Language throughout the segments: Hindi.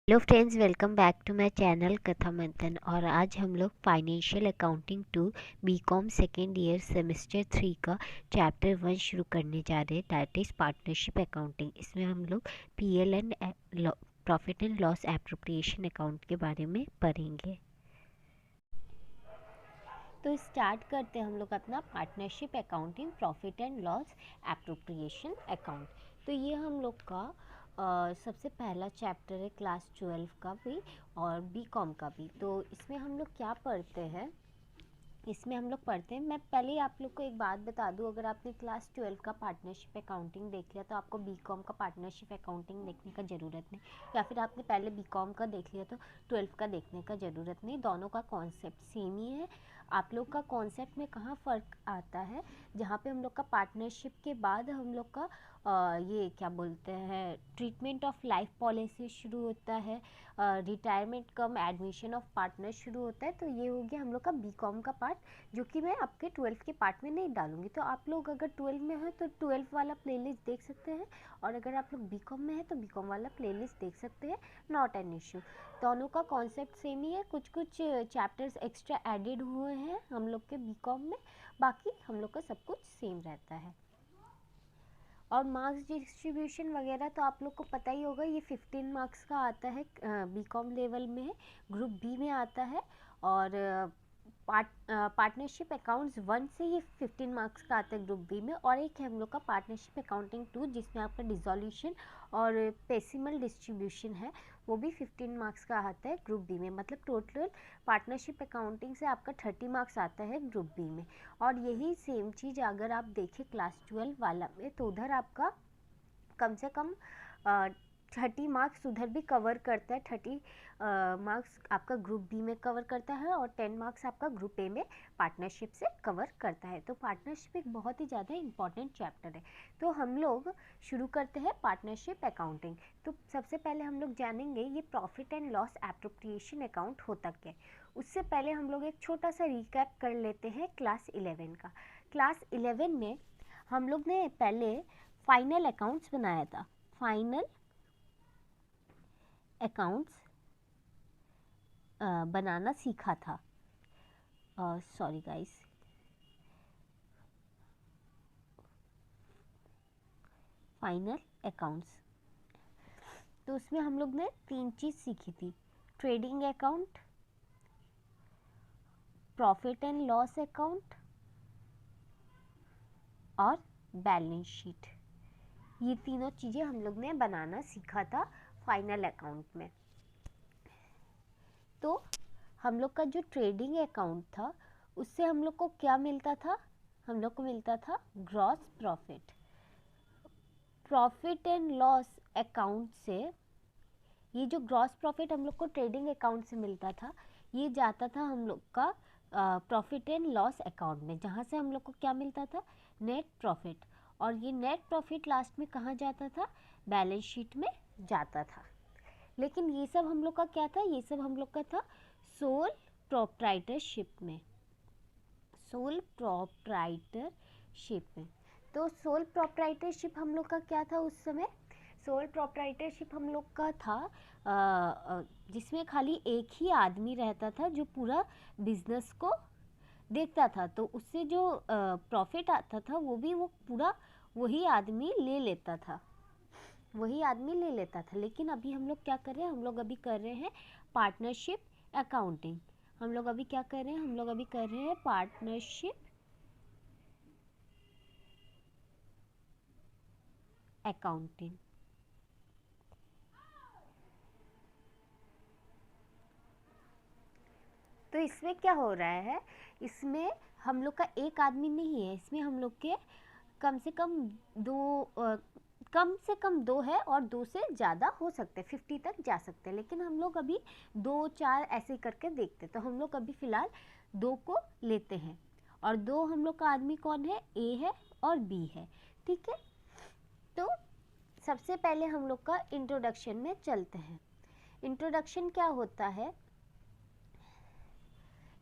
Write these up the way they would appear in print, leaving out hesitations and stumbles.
Hello friends, welcome back to my channel Katha Manthan. और आज हम लोग financial accounting to BCom second year semester 3 का चैप्टर 1 शुरू करने जा रहे हैं, दैट इज़ पार्टनरशिप अकाउंटिंग। इसमें हम लोग PL and profit and loss appropriation account के बारे में पढ़ेंगे। तो स्टार्ट करते हैं हम लोग अपना partnership accounting profit and loss appropriation account. तो ये हम लोग का सबसे पहला चैप्टर है क्लास 12 का भी और बीकॉम का भी। तो इसमें हम लोग क्या पढ़ते हैं, मैं पहले आप लोग को एक बात बता दूं, अगर आपने क्लास 12 का पार्टनरशिप अकाउंटिंग देख लिया तो आपको बीकॉम का पार्टनरशिप अकाउंटिंग देखने का ज़रूरत नहीं, या फिर आपने पहले बीकॉम का देख लिया तो 12 का देखने का ज़रूरत नहीं। दोनों का कॉन्सेप्ट सेम ही है। आप लोग का कॉन्सेप्ट में कहाँ फ़र्क आता है, जहाँ पे हम लोग का पार्टनरशिप के बाद हम लोग का ये क्या बोलते हैं, ट्रीटमेंट ऑफ लाइफ पॉलिसी शुरू होता है, retirement come admission of partner शुरू होता है। तो ये हो गया हम लोग का बीकॉम का पार्ट, जो कि मैं आपके 12 के पार्ट में नहीं डालूंगी। तो आप लोग अगर 12 में हैं तो 12 वाला प्लेलिस्ट देख सकते हैं, और अगर आप लोग बीकॉम में हैं तो बीकॉम वाला प्लेलिस्ट देख सकते हैं। नॉट एन इशू, दोनों का कॉन्सेप्ट सेम ही है। कुछ कुछ चैप्टर्स एक्स्ट्रा एडेड हुए हैं हम लोग के बीकॉम में, बाकी हम लोग का सब कुछ सेम रहता है। और मार्क्स डिस्ट्रीब्यूशन वगैरह तो आप लोग को पता ही होगा, ये 15 मार्क्स का आता है, बीकॉम लेवल में है, ग्रुप बी में आता है। और पार्टनरशिप अकाउंट्स 1 से ये 15 मार्क्स का आता है ग्रुप बी में। और एक है हम लोग का पार्टनरशिप अकाउंटिंग 2, जिसमें आपका डिसोल्यूशन और पेसिमल डिस्ट्रीब्यूशन है, वो भी 15 मार्क्स का आता है ग्रुप बी में। मतलब टोटल पार्टनरशिप अकाउंटिंग से आपका 30 मार्क्स आता है ग्रुप बी में। और यही सेम चीज़ अगर आप देखें क्लास 12 वाला में, तो उधर आपका कम से कम 30 मार्क्स उधर भी कवर करता है। 30 मार्क्स आपका ग्रुप बी में कवर करता है और 10 मार्क्स आपका ग्रुप ए में पार्टनरशिप से कवर करता है। तो पार्टनरशिप एक बहुत ही ज़्यादा इंपॉर्टेंट चैप्टर है। तो हम लोग शुरू करते हैं पार्टनरशिप अकाउंटिंग। तो सबसे पहले हम लोग जानेंगे ये profit and loss appropriation account होता क्या है। उससे पहले हम लोग एक छोटा सा रिकैप कर लेते हैं क्लास 11 का। क्लास 11 में हम लोग ने पहले फाइनल अकाउंट्स बनाया था। फाइनल अकाउंट्स बनाना सीखा था। सॉरी गाइस, फाइनल अकाउंट्स, तो उसमें हम लोग ने 3 चीज़ सीखी थी: trading account, profit and loss account और बैलेंस शीट। ये तीनों चीज़ें हम लोग ने बनाना सीखा था फाइनल अकाउंट में। तो हम लोग का जो ट्रेडिंग अकाउंट था, उससे हम लोग को क्या मिलता था, हम लोग को मिलता था gross profit. Profit and loss account से ये जो ग्रॉस प्रॉफिट हम लोग को ट्रेडिंग अकाउंट से मिलता था, ये जाता था हम लोग का प्रॉफिट एंड लॉस अकाउंट में, जहाँ से हम लोग को क्या मिलता था, नेट प्रॉफिट। और ये नेट प्रॉफिट लास्ट में कहाँ जाता था, बैलेंस शीट में जाता था। लेकिन ये सब हम लोग का क्या था, ये सब हम लोग का था सोल प्रोप्राइटरशिप में, सोल प्रोप्राइटरशिप में। तो सोल प्रोप्राइटरशिप हम लोग का क्या था उस समय, सोल प्रोप्राइटरशिप हम लोग का था जिसमें खाली एक ही आदमी रहता था जो पूरा बिजनेस को देखता था। तो उससे जो प्रॉफिट आता था वो भी वो पूरा वही आदमी ले लेता था, वही आदमी ले लेता था। लेकिन अभी हम लोग क्या कर रहे हैं, हम लोग अभी कर रहे हैं पार्टनरशिप अकाउंटिंग। हम लोग अभी क्या कर रहे हैं, हम लोग अभी कर रहे हैं पार्टनरशिप अकाउंटिंग। तो इसमें क्या हो रहा है, इसमें हम लोग का एक आदमी नहीं है, इसमें हम लोग के कम से कम दो है, और दो से ज़्यादा हो सकते हैं, 50 तक जा सकते हैं। लेकिन हम लोग अभी 2-4 ऐसे करके देखते, तो हम लोग अभी फ़िलहाल 2 को लेते हैं। और 2 हम लोग का आदमी कौन है, ए है और बी है, ठीक है। तो सबसे पहले हम लोग का इंट्रोडक्शन में चलते हैं। इंट्रोडक्शन क्या होता है,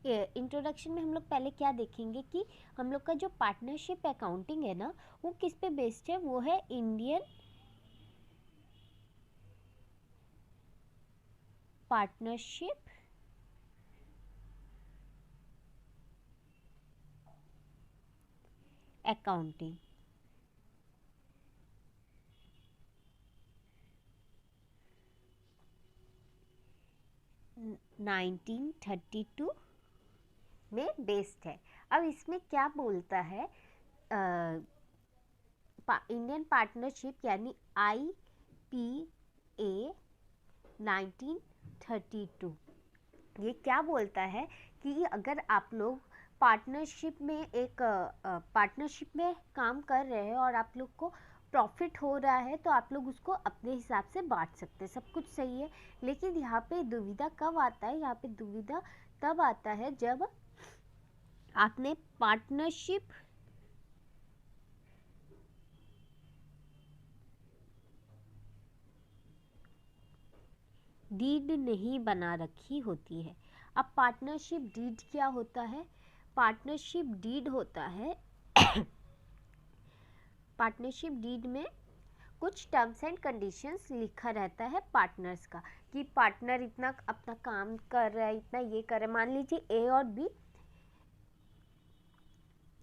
इंट्रोडक्शन में हम लोग पहले क्या देखेंगे कि हम लोग का जो पार्टनरशिप अकाउंटिंग है ना, वो किस पे बेस्ड है, वो है इंडियन पार्टनरशिप अकाउंटिंग 1932 में बेस्ड है। अब इसमें क्या बोलता है, इंडियन पार्टनरशिप यानी IPA 1932 ये क्या बोलता है कि अगर आप लोग पार्टनरशिप में काम कर रहे हैं और आप लोग को प्रॉफिट हो रहा है तो आप लोग उसको अपने हिसाब से बांट सकते हैं, सब कुछ सही है। लेकिन यहाँ पे दुविधा कब आता है, यहाँ पे दुविधा तब आता है जब आपने पार्टनरशिप डीड नहीं बना रखी होती है। अब पार्टनरशिप डीड क्या होता है, पार्टनरशिप डीड होता है पार्टनरशिप डीड में कुछ टर्म्स एंड कंडीशंस लिखा रहता है पार्टनर्स का, कि पार्टनर इतना अपना काम कर रहा है, इतना ये कर रहा है। मान लीजिए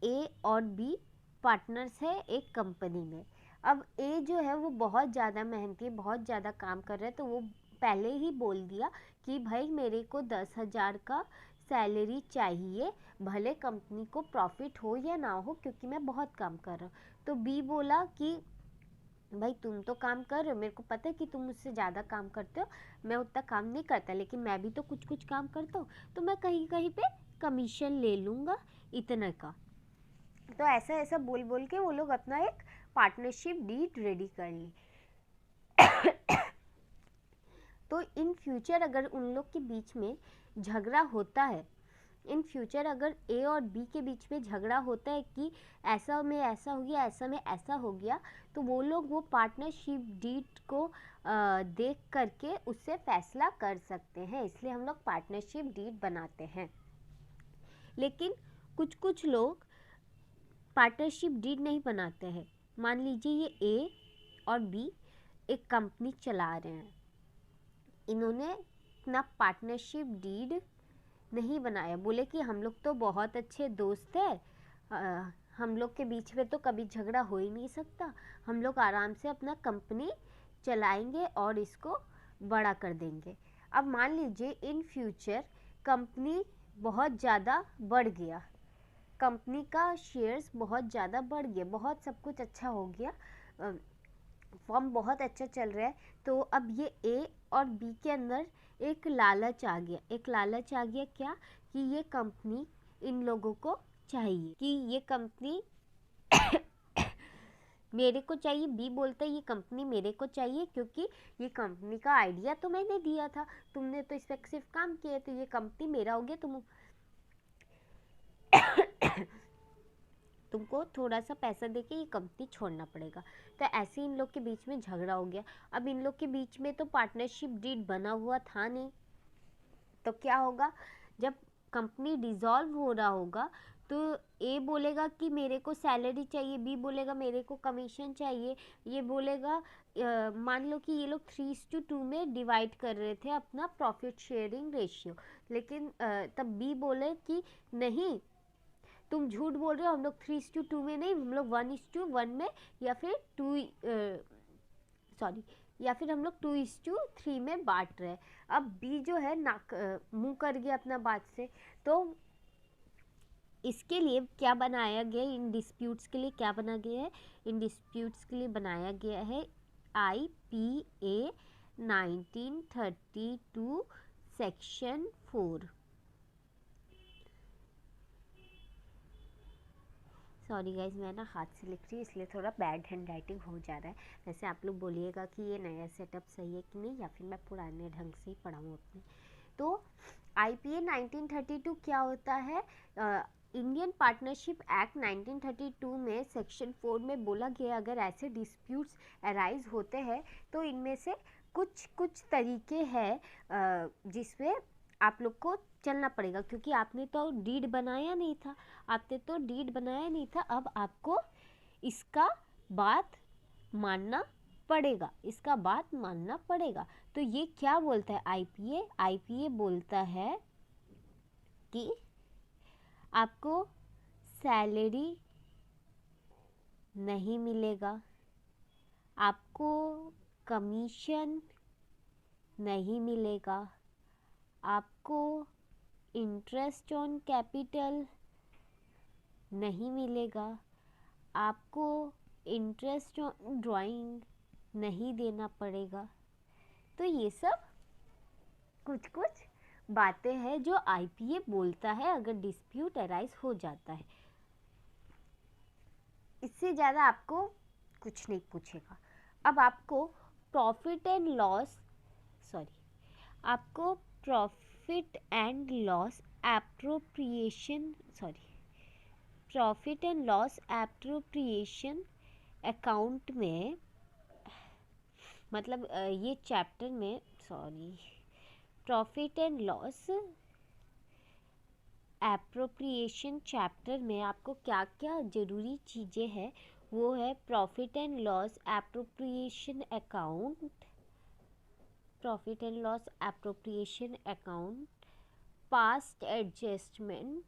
ए और बी पार्टनर्स है एक कंपनी में। अब ए जो है वो बहुत ज़्यादा मेहनती है, बहुत ज़्यादा काम कर रहा है, तो वो पहले ही बोल दिया कि भाई मेरे को 10,000 का सैलरी चाहिए, भले कंपनी को प्रॉफिट हो या ना हो, क्योंकि मैं बहुत काम कर रहा हूँ। तो बी बोला कि भाई तुम तो काम कर रहे हो, मेरे को पता है कि तुम मुझसे ज़्यादा काम करते हो, मैं उतना काम नहीं करता, लेकिन मैं भी तो कुछ कुछ काम करता हूँ, तो मैं कहीं कहीं पे कमीशन ले लूँगा इतना का। तो ऐसा ऐसा बोल बोल के वो लोग अपना एक पार्टनरशिप डीड रेडी कर ली। तो इन फ्यूचर अगर उन लोग के बीच में झगड़ा होता है, इन फ्यूचर अगर ए और बी के बीच में झगड़ा होता है कि ऐसा में ऐसा हो गया, ऐसा में ऐसा हो गया, तो वो लोग वो पार्टनरशिप डीड को देख करके उससे फैसला कर सकते हैं। इसलिए हम लोग पार्टनरशिप डीड बनाते हैं। लेकिन कुछ कुछ लोग पार्टनरशिप डीड नहीं बनाते हैं। मान लीजिए ये ए और बी एक कंपनी चला रहे हैं, इन्होंने अपना पार्टनरशिप डीड नहीं बनाया, बोले कि हम लोग तो बहुत अच्छे दोस्त हैं, हम लोग के बीच में तो कभी झगड़ा हो ही नहीं सकता, हम लोग आराम से अपना कंपनी चलाएंगे और इसको बड़ा कर देंगे। अब मान लीजिए इन फ्यूचर कंपनी बहुत ज़्यादा बढ़ गया, कंपनी का शेयर्स बहुत ज़्यादा बढ़ गया, बहुत सब कुछ अच्छा हो गया, फॉर्म बहुत अच्छा चल रहा है। तो अब ये ए और बी के अंदर एक लालच आ गया, एक लालच आ गया क्या, कि ये कंपनी इन लोगों को चाहिए, कि ये कंपनी मेरे को चाहिए। बी बोलता है ये कंपनी मेरे को चाहिए क्योंकि ये कंपनी का आइडिया तो मैंने दिया था, तुमने तो इस पर सिर्फ काम किया, तो ये कंपनी मेरा हो गया, तुमको थोड़ा सा पैसा देके ये कंपनी छोड़ना पड़ेगा। तो ऐसे इन लोग के बीच में झगड़ा हो गया। अब इन लोग के बीच में तो पार्टनरशिप डीड बना हुआ था नहीं, तो क्या होगा, जब कंपनी डिसॉल्व हो रहा होगा तो ए बोलेगा कि मेरे को सैलरी चाहिए, बी बोलेगा मेरे को कमीशन चाहिए, ये बोलेगा मान लो कि ये लोग 3:2 में डिवाइड कर रहे थे अपना प्रॉफिट शेयरिंग रेशियो, लेकिन तब बी बोले कि नहीं तुम झूठ बोल रहे हो, हम लोग 3:2 में नहीं, हम लोग 1:1 में या फिर हम लोग 2:3 में बांट रहे हैं। अब बी जो है मुंह कर गया अपना बात से। तो इसके लिए क्या बनाया गया, इन डिस्प्यूट्स के लिए क्या बना गया है, इन डिस्प्यूट्स के लिए बनाया गया है IPA 1932 सेक्शन 4। सॉरी गाइज, मैं ना हाथ से लिख रही हूँ इसलिए थोड़ा बैड हैंड राइटिंग हो जा रहा है। वैसे आप लोग बोलिएगा कि ये नया सेटअप सही है कि नहीं, या फिर मैं पुराने ढंग से ही पढ़ाऊँ अपने। तो IPA 1932 क्या होता है, इंडियन पार्टनरशिप एक्ट 1932 में सेक्शन 4 में बोला गया अगर ऐसे डिस्प्यूट्स अराइज होते हैं तो इनमें से कुछ कुछ तरीके हैं जिसमें आप लोग को चलना पड़ेगा, क्योंकि आपने तो डीड बनाया नहीं था, अब आपको इसका बात मानना पड़ेगा, इसका बात मानना पड़ेगा। तो ये क्या बोलता है आईपीए? आईपीए बोलता है कि आपको सैलरी नहीं मिलेगा, आपको कमीशन नहीं मिलेगा, आपको इंटरेस्ट ऑन कैपिटल नहीं मिलेगा, आपको इंटरेस्ट ऑन ड्राइंग नहीं देना पड़ेगा। तो ये सब कुछ कुछ बातें हैं जो आईपीए बोलता है अगर डिस्प्यूट अराइज हो जाता है। इससे ज़्यादा आपको कुछ नहीं पूछेगा। अब आपको प्रॉफिट एंड लॉस आपको profit and loss appropriation account में, मतलब ये चैप्टर में profit and loss appropriation chapter में आपको क्या क्या ज़रूरी चीज़ें हैं वो है profit and loss appropriation account, past adjustment,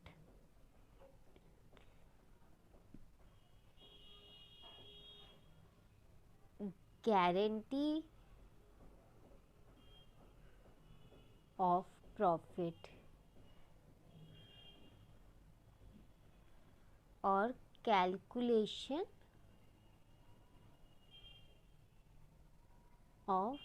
guarantee of profit और calculation of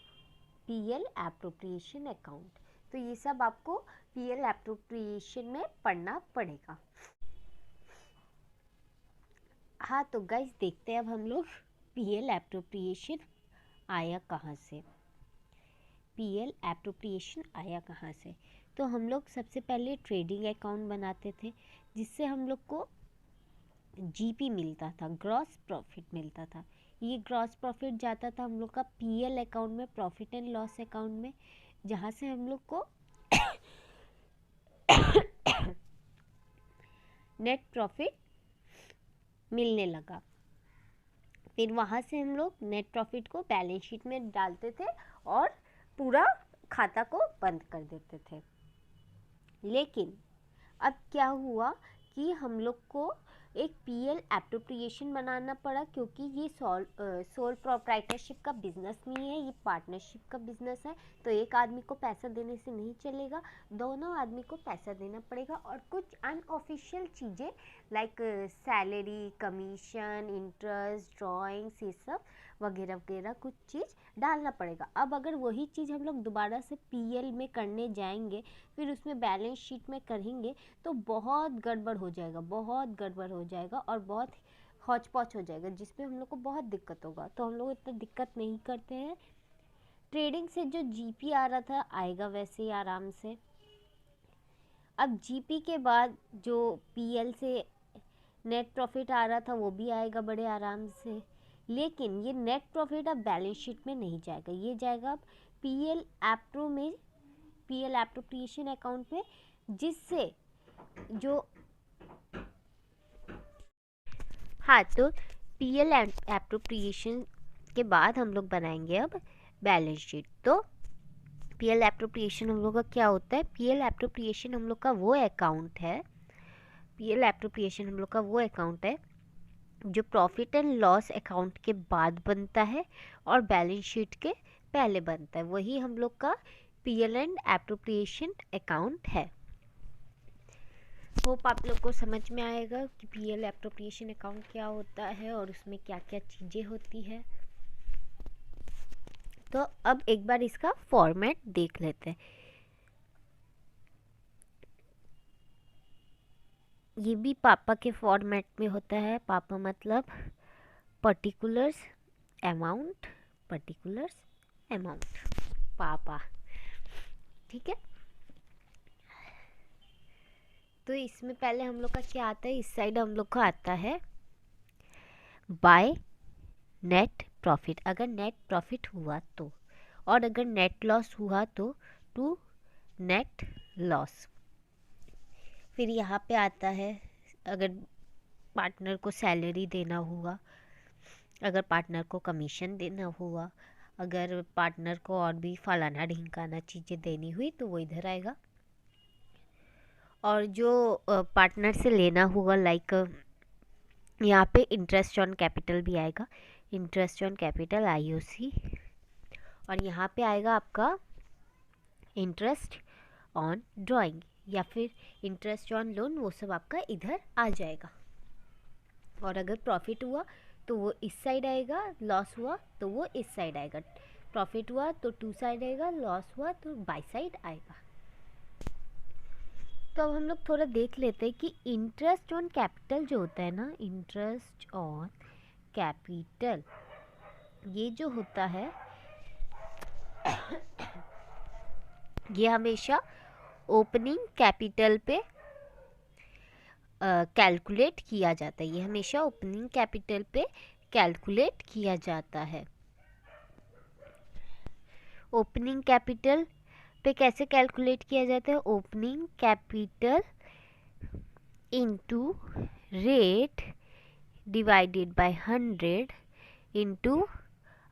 PL appropriation account. तो ये सब आपको पीएल एप्रोप्रिएशन में पढ़ना पड़ेगा। हाँ तो गाइस देखते हैं अब हम लोग पीएल एप्रोप्रिएशन आया कहाँ से। पीएल एप्रोप्रिएशन आया कहाँ से? तो हम लोग सबसे पहले ट्रेडिंग अकाउंट बनाते थे जिससे हम लोग को जीपी मिलता था, ग्रॉस प्रॉफिट मिलता था। ये ग्रॉस प्रॉफिट जाता था हम लोग का पीएल अकाउंट में, प्रॉफिट एंड लॉस अकाउंट में, जहाँ से हम लोग को नेट प्रॉफिट मिलने लगा। फिर वहाँ से हम लोग नेट प्रॉफिट को बैलेंस शीट में डालते थे और पूरा खाता को बंद कर देते थे। लेकिन अब क्या हुआ कि हम लोग को एक पीएल एप्रोप्रिएशन बनाना पड़ा, क्योंकि ये सोल प्रोप्राइटरशिप का बिजनेस नहीं है, ये पार्टनरशिप का बिजनेस है। तो एक आदमी को पैसा देने से नहीं चलेगा, दोनों आदमी को पैसा देना पड़ेगा। और कुछ अनऑफिशियल चीज़ें like salary, commission, interest, drawings, ये सब वगैरह वगैरह कुछ चीज़ डालना पड़ेगा। अब अगर वही चीज़ हम लोग दोबारा से पीएल में करने जाएंगे, फिर उसमें बैलेंस शीट में करेंगे तो बहुत गड़बड़ हो जाएगा और बहुत हौच पौच हो जाएगा, जिसमें हम लोग को बहुत दिक्कत होगा। तो हम लोग इतना दिक्कत नहीं करते हैं। ट्रेडिंग से जो जीपी आ रहा था आएगा वैसे ही आराम से। अब जीपी के बाद जो पीएल से नेट प्रॉफिट आ रहा था वो भी आएगा बड़े आराम से। लेकिन ये नेट प्रॉफिट अब बैलेंस शीट में नहीं जाएगा, ये जाएगा अब पीएल एप्रोप्रिएशन अकाउंट में, जिससे जो तो पीएल एप्रोप्रिएशन के बाद हम लोग बनाएंगे अब बैलेंस शीट। तो पीएल एप्रोप्रिएशन हम लोग का क्या होता है? पीएल एप्रोप्रिएशन हम लोग का वो अकाउंट है जो प्रॉफिट एंड लॉस अकाउंट के बाद बनता है और बैलेंस शीट के पहले बनता है। वही हम लोग का पीएल एंड एप्रोप्रिएशन अकाउंट है। होप आप लोग को समझ में आएगा कि पीएल एप्रोप्रिएशन अकाउंट क्या होता है और उसमें क्या क्या चीज़ें होती है। तो अब एक बार इसका फॉर्मेट देख लेते हैं। ये भी पापा के फॉर्मेट में होता है। पापा मतलब पर्टिकुलर्स अमाउंट, पापा, ठीक है। तो इसमें पहले हम लोग का क्या आता है? इस साइड हम लोग का आता है बाय नेट प्रॉफिट, अगर नेट प्रॉफिट हुआ तो, और अगर नेट लॉस हुआ तो टू नेट लॉस। फिर यहाँ पे आता है अगर पार्टनर को सैलरी देना हुआ, अगर पार्टनर को कमीशन देना हुआ, अगर पार्टनर को और भी फलाना ढिमकाना चीज़ें देनी हुई तो वो इधर आएगा। और जो पार्टनर से लेना हुआ, लाइक यहाँ पे इंटरेस्ट ऑन कैपिटल भी आएगा, इंटरेस्ट ऑन कैपिटल IOC। और यहाँ पे आएगा आपका इंटरेस्ट ऑन ड्राइंग या फिर इंटरेस्ट ऑन लोन, वो सब आपका इधर आ जाएगा। और अगर प्रॉफिट हुआ तो वो इस साइड आएगा, लॉस हुआ तो वो इस साइड आएगा। प्रॉफिट हुआ तो टू साइड आएगा, लॉस हुआ तो बाई साइड आएगा। तो अब हम लोग थोड़ा देख लेते हैं कि इंटरेस्ट ऑन कैपिटल जो होता है ना, इंटरेस्ट ऑन कैपिटल, ये जो होता है ये हमेशा ओपनिंग कैपिटल पे कैलकुलेट किया जाता है। ये हमेशा ओपनिंग कैपिटल पे कैलकुलेट किया जाता है। ओपनिंग कैपिटल पे कैसे कैलकुलेट किया जाता है? Opening capital into rate divided by 100 into,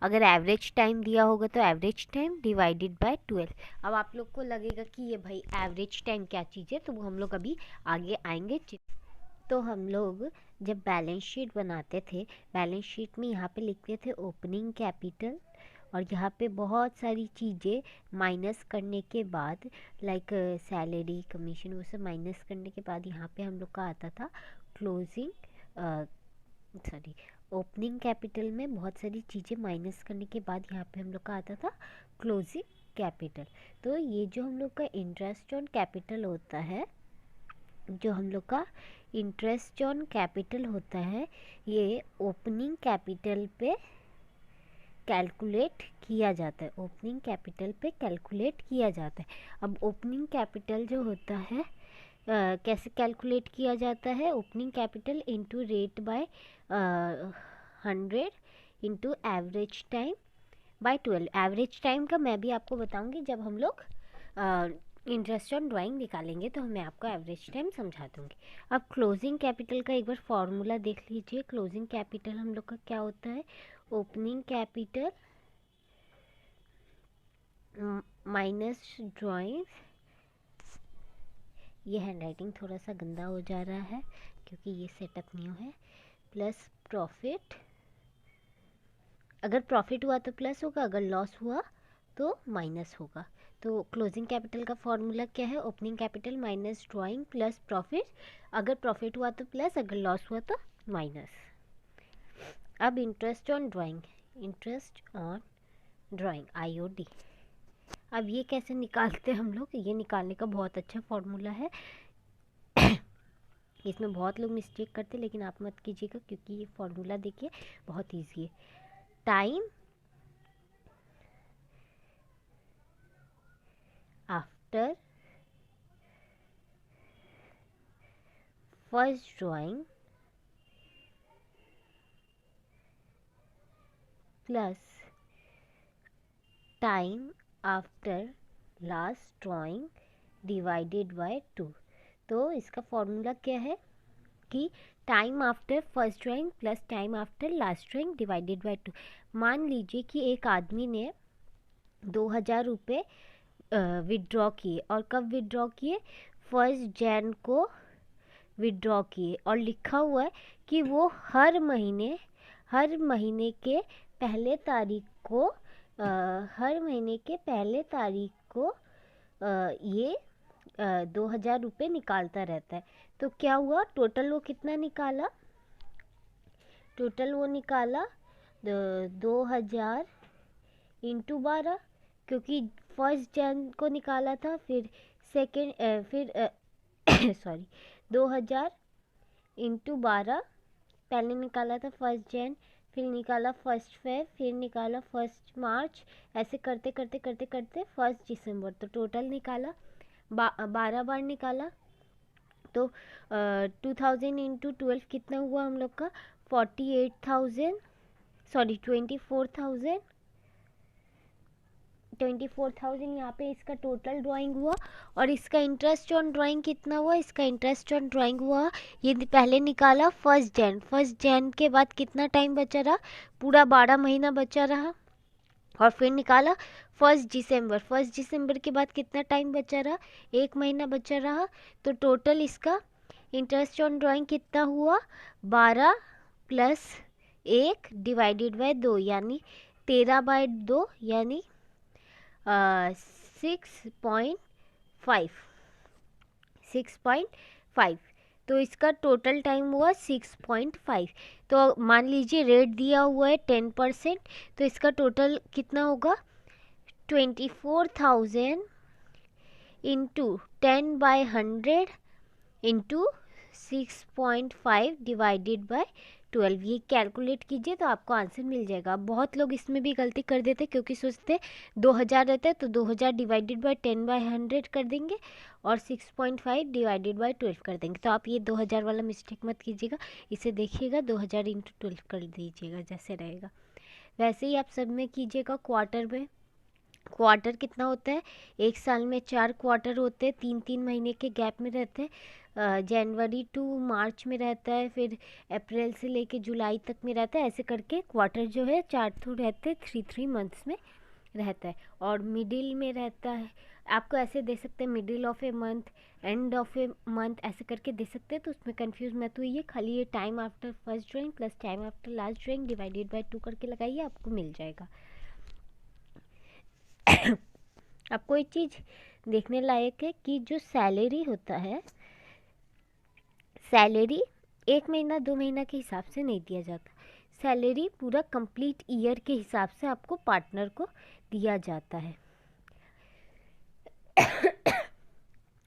अगर एवरेज टाइम दिया होगा तो एवरेज टाइम डिवाइडेड बाय 12। अब आप लोग को लगेगा कि ये भाई एवरेज टाइम क्या चीज़ है, तो वो हम लोग अभी आगे आएंगे। तो हम लोग जब बैलेंस शीट बनाते थे, बैलेंस शीट में यहाँ पे लिखते थे ओपनिंग कैपिटल, और यहाँ पे बहुत सारी चीज़ें माइनस करने के बाद, लाइक सैलरी, कमीशन, वो सब माइनस करने के बाद यहाँ पे हम लोग का आता था क्लोजिंग, सॉरी, ओपनिंग कैपिटल में बहुत सारी चीज़ें माइनस करने के बाद यहाँ पे हम लोग का आता था क्लोजिंग कैपिटल। तो ये जो हम लोग का इंटरेस्ट ऑन कैपिटल होता है, जो हम लोग का इंटरेस्ट ऑन कैपिटल होता है, ये ओपनिंग कैपिटल पे कैलकुलेट किया जाता है। ओपनिंग कैपिटल पे कैलकुलेट किया जाता है। अब ओपनिंग कैपिटल जो होता है कैसे कैलकुलेट किया जाता है? Opening capital into rate by 100 into average time by 12। Average time का मैं भी आपको बताऊंगी जब हम लोग इंटरेस्ट ऑन ड्राइंग निकालेंगे, तो मैं आपको एवरेज टाइम समझा दूंगी। अब क्लोजिंग कैपिटल का एक बार फॉर्मूला देख लीजिए। क्लोजिंग कैपिटल हम लोग का क्या होता है? ओपनिंग कैपिटल माइनस ड्राइंग, ये हैंडराइटिंग थोड़ा सा गंदा हो जा रहा है क्योंकि ये सेटअप न्यू है, प्लस प्रॉफिट, अगर प्रॉफिट हुआ तो प्लस होगा, अगर लॉस हुआ तो माइनस होगा। तो क्लोजिंग कैपिटल का फॉर्मूला क्या है? Opening capital minus drawing plus profit, अगर प्रॉफिट हुआ तो प्लस, अगर लॉस हुआ तो माइनस। अब interest on drawing, interest on drawing IOD, अब ये कैसे निकालते हैं हम लोग? ये निकालने का बहुत अच्छा फॉर्मूला है। इसमें बहुत लोग मिस्टेक करते हैं, लेकिन आप मत कीजिएगा क्योंकि ये फॉर्मूला देखिए बहुत ईजी है। Time after first drawing plus time after last drawing divided by 2। तो इसका फॉर्मूला क्या है कि time after first drawing plus time after last drawing divided by 2। मान लीजिए कि एक आदमी ने 2000 रुपये विड्रॉ किए, और कब विड्रॉ किए? 1 जनवरी को विड्रॉ किए, और लिखा हुआ है कि वो हर महीने के पहले तारीख को हर महीने के पहले तारीख को ये 2000 रुपये निकालता रहता है। तो क्या हुआ? टोटल वो कितना निकाला? टोटल वो निकाला 2000 इंटू 12, क्योंकि 1 जनवरी को निकाला था, फिर सॉरी 2000 इंटू 12, पहले निकाला था 1 जनवरी, फिर निकाला 1 फरवरी, फिर निकाला 1 मार्च, ऐसे करते करते करते करते 1 दिसंबर। तो टोटल निकाला 12 बार निकाला। तो 2000 इंटू 12 कितना हुआ हम लोग का? 24,000, 24,000 यहाँ पे इसका टोटल ड्राइंग हुआ, और इसका इंटरेस्ट ऑन ड्राइंग कितना हुआ, इसका इंटरेस्ट ऑन ड्राइंग हुआ, ये पहले निकाला 1 जन के बाद कितना टाइम बचा रहा, पूरा 12 महीना बचा रहा, और फिर निकाला 1 दिसंबर के बाद कितना टाइम बचा रहा, 1 महीना बचा रहा। तो टोटल इसका इंटरेस्ट ऑन ड्राइंग कितना हुआ, 12 + 1 डिवाइडेड बाय 2, यानी 13/2, यानी 6.5। तो इसका टोटल टाइम हुआ 6.5। तो मान लीजिए रेट दिया हुआ है 10%, तो इसका टोटल कितना होगा, 24,000 इंटू 10/100 इंटू 6.5 डिवाइडेड बाय 12। ये कैलकुलेट कीजिए तो आपको आंसर मिल जाएगा। बहुत लोग इसमें भी गलती कर देते क्योंकि सोचते 2000 रहता है तो 2000 डिवाइडेड बाय 10/100 कर देंगे और 6.5 डिवाइडेड बाय 12 कर देंगे। तो आप ये 2000 वाला मिस्टेक मत कीजिएगा, इसे देखिएगा 2000 इंटू 12 कर दीजिएगा, जैसे रहेगा वैसे ही आप सब में कीजिएगा। क्वार्टर में, क्वार्टर कितना होता है, एक साल में 4 क्वार्टर होते हैं, 3-3 महीने के गैप में रहते हैं। जनवरी टू मार्च में रहता है, फिर अप्रैल से लेके जुलाई तक में रहता है, ऐसे करके क्वार्टर जो है 4 तो रहते हैं, 3 मंथ्स में रहता है। और मिडिल में रहता है, आपको ऐसे दे सकते हैं middle of a month, end of a month, ऐसे करके दे सकते हैं। तो उसमें कंफ्यूज मत होइए, खाली ये time after first drawing plus time after last drawing divided by 2 करके लगाइए, आपको मिल जाएगा। आपको एक चीज़ देखने लायक है कि जो सैलरी होता है, सैलरी 1 महीना 2 महीना के हिसाब से नहीं दिया जाता, सैलरी पूरा कंप्लीट ईयर के हिसाब से आपको पार्टनर को दिया जाता है।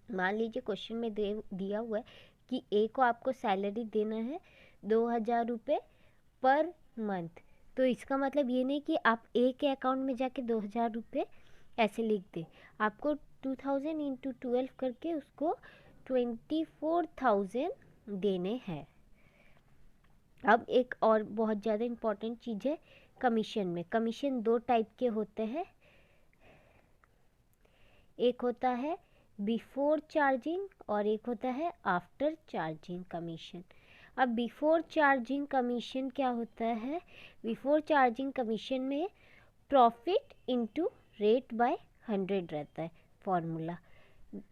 मान लीजिए क्वेश्चन में दिया हुआ है कि ए को आपको सैलरी देना है 2000 रुपये पर मंथ, तो इसका मतलब ये नहीं कि आप ए के अकाउंट में जाके 2000 रुपये ऐसे लिख दें, आपको 2000 इंटू 12 करके उसको 24,000 देने हैं। अब एक और बहुत ज़्यादा इम्पॉर्टेंट चीज़ है कमीशन में। कमीशन 2 टाइप के होते हैं, एक होता है बिफोर चार्जिंग और एक होता है आफ्टर चार्जिंग कमीशन। अब बिफोर चार्जिंग कमीशन क्या होता है, बिफोर चार्जिंग कमीशन में प्रॉफिट इनटू रेट बाय 100 रहता है फॉर्मूला।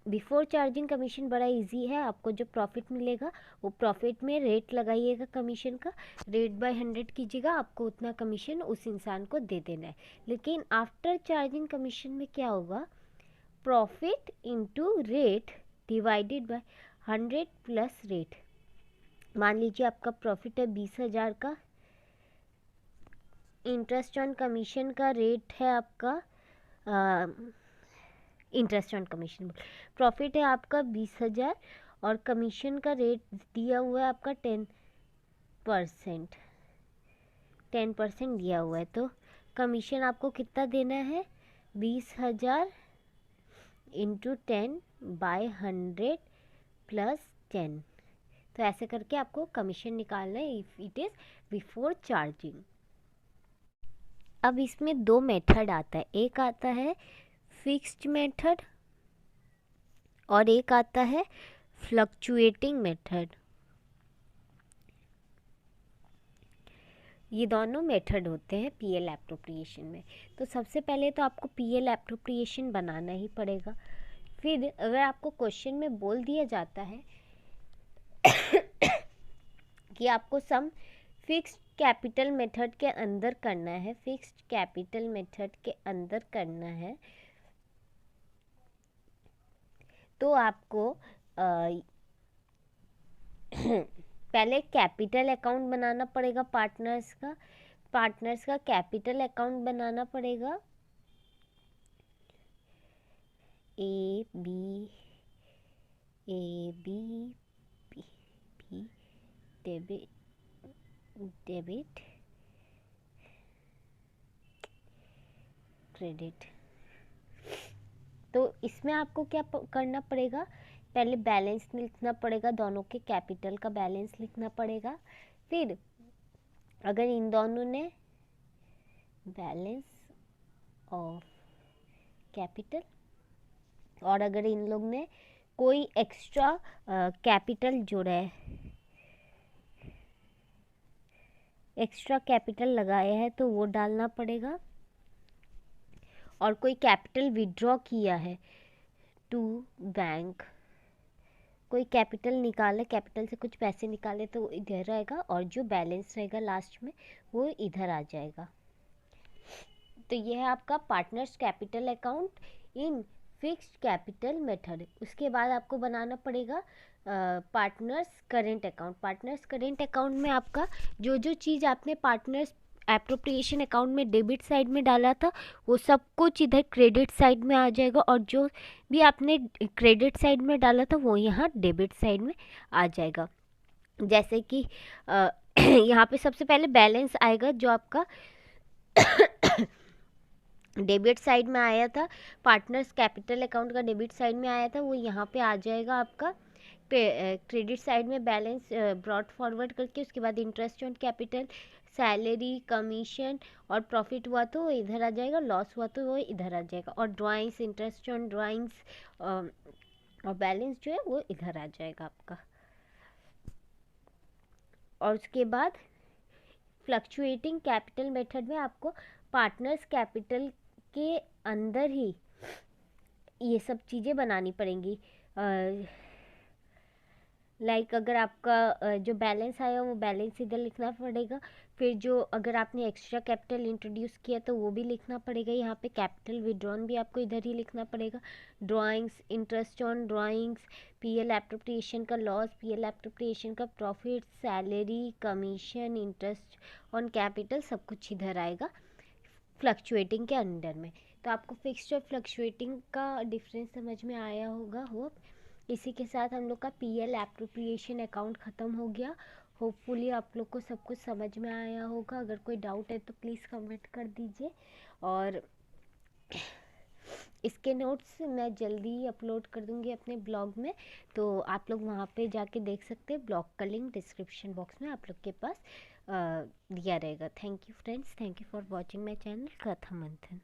बिफोर चार्जिंग कमीशन बड़ा इजी है, आपको जो प्रॉफिट मिलेगा वो प्रॉफिट में रेट लगाइएगा, कमीशन का रेट बाय 100 कीजिएगा, आपको उतना कमीशन उस इंसान को दे देना है। लेकिन आफ्टर चार्जिंग कमीशन में क्या होगा, profit into rate divided by 100 plus rate. मान लीजिए आपका प्रॉफिट है 20,000 का, इंटरेस्ट ऑन कमीशन का रेट है आपका इंटरेस्ट ऑन कमीशन, प्रॉफिट है आपका 20,000 और कमीशन का रेट दिया हुआ है आपका 10%, 10% दिया हुआ है। तो कमीशन आपको कितना देना है, 20,000 इंटू 10/100 प्लस 10। तो ऐसे करके आपको कमीशन निकालना है if it is before charging. अब इसमें 2 मेथड आता है, एक आता है फिक्स्ड मेथड और एक आता है फ्लक्चुएटिंग मेथड। ये दोनों मेथड होते हैं पीएल एप्रोप्रिएशन में। तो सबसे पहले तो आपको पीएल एप्रोप्रिएशन बनाना ही पड़ेगा। फिर अगर आपको क्वेश्चन में बोल दिया जाता है कि आपको सम फिक्स्ड कैपिटल मेथड के अंदर करना है, फिक्स्ड कैपिटल मेथड के अंदर करना है, तो आपको पहले कैपिटल अकाउंट बनाना पड़ेगा पार्टनर्स का कैपिटल अकाउंट बनाना पड़ेगा। A B debit credit. तो इसमें आपको क्या करना पड़ेगा, पहले बैलेंस लिखना पड़ेगा, दोनों के कैपिटल का बैलेंस लिखना पड़ेगा। फिर अगर इन दोनों ने बैलेंस ऑफ कैपिटल, और अगर इन लोग ने कोई एक्स्ट्रा कैपिटल जोड़ा है, एक्स्ट्रा कैपिटल लगाया है तो वो डालना पड़ेगा, और कोई कैपिटल विड्रॉ किया है टू बैंक, कोई कैपिटल निकाले, कैपिटल से कुछ पैसे निकाले तो इधर रहेगा, और जो बैलेंस रहेगा लास्ट में वो इधर आ जाएगा। तो ये है आपका partners capital account in fixed capital method. उसके बाद आपको बनाना पड़ेगा partners current account. Partners current account में आपका जो जो चीज़ आपने पार्टनर्स एप्रोप्रिएशन अकाउंट में डेबिट साइड में डाला था वो सब कुछ इधर क्रेडिट साइड में आ जाएगा, और जो भी आपने क्रेडिट साइड में डाला था वो यहाँ डेबिट साइड में आ जाएगा। जैसे कि यहाँ पे सबसे पहले बैलेंस आएगा, जो आपका डेबिट साइड में आया था, पार्टनर्स कैपिटल अकाउंट का डेबिट साइड में आया था, वो यहाँ पे आ जाएगा आपका क्रेडिट साइड में बैलेंस ब्रॉट फॉरवर्ड करके। उसके बाद interest on capital, salary, commission और प्रॉफिट हुआ तो वो इधर आ जाएगा, लॉस हुआ तो वो इधर आ जाएगा, और ड्राइंग्स, इंटरेस्ट ऑन ड्राइंग्स और बैलेंस जो है वो इधर आ जाएगा आपका। और उसके बाद फ्लक्चुएटिंग कैपिटल मेथड में आपको पार्टनर्स कैपिटल के अंदर ही ये सब चीज़ें बनानी पड़ेंगी। लाइक अगर आपका जो बैलेंस आया वो बैलेंस इधर लिखना पड़ेगा, फिर जो अगर आपने एक्स्ट्रा कैपिटल इंट्रोड्यूस किया तो वो भी लिखना पड़ेगा, यहाँ पे कैपिटल विड्रॉन भी आपको इधर ही लिखना पड़ेगा, drawings, interest on drawings, PL appropriation का लॉस, पीएल एप्रोप्रिएशन का profit, salary, commission, interest on capital, सब कुछ इधर आएगा फ्लक्चुएटिंग के अंडर में। तो आपको फिक्स्ड और फ्लक्चुएटिंग का डिफरेंस समझ में आया होगा होप। इसी के साथ हम लोग का पीएल एप्रोप्रिएशन अकाउंट ख़त्म हो गया। होपफुली आप लोग को सब कुछ समझ में आया होगा। अगर कोई डाउट है तो प्लीज़ कमेंट कर दीजिए, और इसके नोट्स मैं जल्दी ही अपलोड कर दूँगी अपने ब्लॉग में, तो आप लोग वहाँ पे जाके देख सकते हैं। ब्लॉग का लिंक डिस्क्रिप्शन बॉक्स में आप लोग के पास दिया रहेगा। Thank you friends, thank you for watching my channel Katha मंथन।